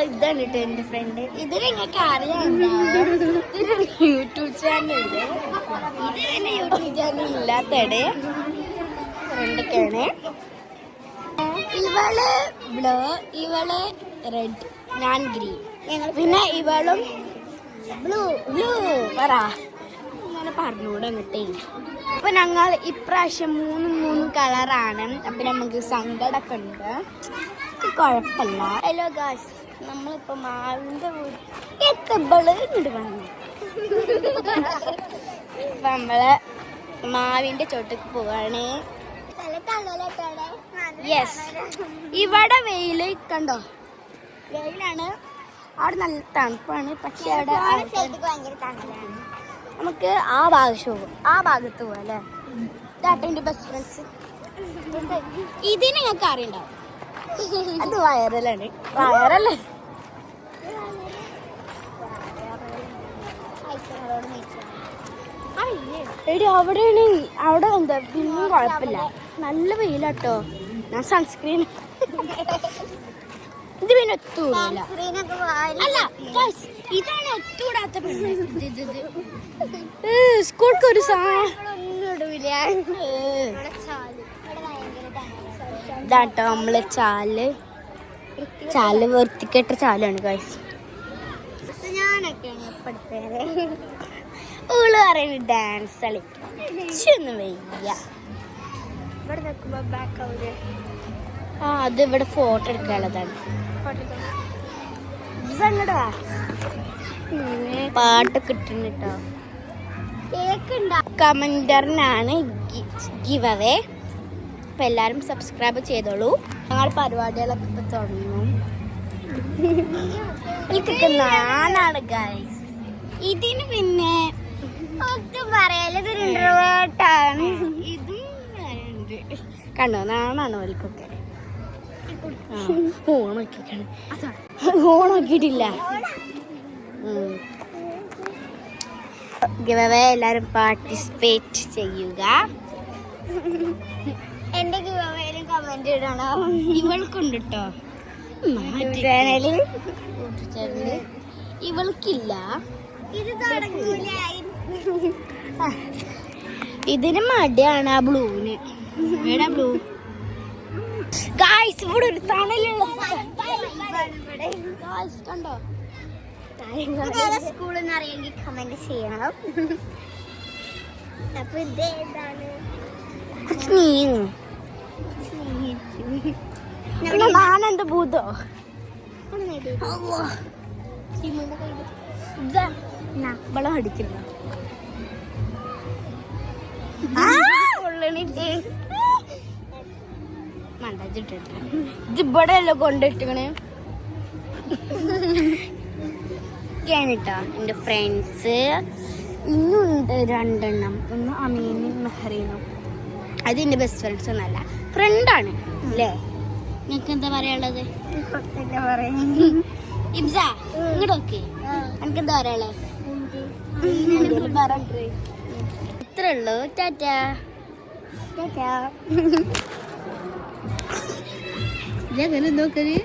ഇതാണ് കേട്ടോ എൻ്റെ ഫ്രണ്ട്. ഇത് നിങ്ങൾക്ക് അറിയാമോ, ഇതൊരു യൂട്യൂബ് ചാനലുണ്ട്. ഇത് തന്നെ യൂട്യൂബ് ചാനൽ ഇല്ലാത്തടെ ഫ്രണ്ടൊക്കെയാണ്. ഇവള് ബ്ലൂ, ഇവള് റെഡ്, ഞാൻ ഗ്രീൻ, പിന്നെ ഇവളും ബ്ലൂ. ബ്ലൂ പറ ഇങ്ങനെ പറഞ്ഞൂടെ എന്നിട്ടേ. അപ്പൊ ഞങ്ങൾ ഇപ്രാവശ്യം മൂന്ന് കളറാണ്. അപ്പൊ നമുക്ക് സങ്കടമൊക്കെ ഉണ്ട്, കുഴപ്പമില്ല. ഹലോ ഗായ്സ്, നമ്മളിപ്പോ മാവിന്റെ എത്തബള് ഇങ്ങോട്ട് വന്നു. അപ്പൊ നമ്മള് മാവിന്റെ ചോട്ടക്ക് പോവാണ്. യെസ്, ഇവിടെ വെയില് കണ്ടോ, വെയിലാണ്. അവിടെ നല്ല തണുപ്പാണ്, പക്ഷെ അവിടെ ഭയങ്കര തണലാണ്. നമുക്ക് ആ ഭാഗത്ത് പോവാം അല്ലേ. ഇതാട്ടെ ബെസ്റ്റ് ഫ്രണ്ട്സ്. ഇത് നിങ്ങൾക്ക് അറിയണ്ടാവും, അത് വൈറലാണ്. എടി അവിടെയാണ്, അവിടെ എന്താ പിന്നെയും കുഴപ്പമില്ല, നല്ല വെയിലാട്ടോ. ഞാൻ സൺസ്ക്രീൻ ഇത് പിന്നെ ഒത്തുകൂടില്ല. അല്ല ഇതാണ് ഒത്തുകൂടാത്ത സ്കൂൾക്ക് ഒരു ഇതാട്ടോ നമ്മളെ ചാല് വൃത്തിക്കെട്ട ചാലാണ് ഗൈസ്. ഞാനൊക്കെയാണ് ഓള് പറയുന്നത് ഡാൻസ് കളിക്കും വയ്യ. ആ അത് ഇവിടെ ഫോട്ടോ എടുക്കാനുള്ളതാണ്. പാട്ട് കിട്ടുന്നുട്ടോ. കമന്ററിനാണ് ഗിവ് അവേ. അപ്പൊ എല്ലാരും സബ്സ്ക്രൈബ് ചെയ്തോളൂ. ഞങ്ങൾ പരിപാടികളൊക്കെ ഇപ്പൊ തുടങ്ങും. ഇതൊക്കെ നാനാണ് ഗൈസ്. ഇതിന് പിന്നെ ഒട്ടും പറയാലോ, ഇതൊരു ഇൻട്രോവേർട്ടാണ്. ഇതും കണ്ടോ, നാണാണ് ഓൽക്കൊക്കെ. ഓണാക്കിയിട്ടില്ല. ഗിവ് അവേ എല്ലാരും പാർട്ടിസിപ്പേറ്റ് ചെയ്യുക. എന്റെ ഗിവ് അവേയിലും കമന്റ് ഇടണം. ഇവൾക്കുണ്ട് കേട്ടോ ചാനല്, ഇവൾക്കില്ല. ഇതിന് മടിയാണ് ആ ബ്ലൂവിന്. എടാ ബ്ലൂ ഗായ്സ്, ഇവിടെ ഒരു തണലുള്ള കണ്ടോ. സ്കൂളിൽ നിന്ന് അറിയെങ്കിൽ കമന്റ് ചെയ്യണം. അപ്പൊ ഇതേതാണ് ഞാനെന്ത് ഭൂതോ ബളം അടിക്കില്ല. ഇതിവിടെ കൊണ്ടിട്ടേ കേട്ടോ എൻ്റെ ഫ്രണ്ട്സ്. ഇന്നുണ്ട് 2 എണ്ണം. ഒന്ന് അമീനും മെഹറീനും. അത് എൻ്റെ ബെസ്റ്റ് ഫ്രണ്ട്സ് ഒന്നല്ല, ഫ്രണ്ടാണ് അല്ലേ. നിങ്ങൾക്ക് എന്താ പറയാനുള്ളത്? ഇബ്സ ഇങ്ങോട്ട് നോക്കി, എനിക്ക് എന്താ പറയാനുള്ളത്? ഇത്രേ ഉള്ളൂ. ടാറ്റാ. ഇതെങ്ങനെ നോക്കല്.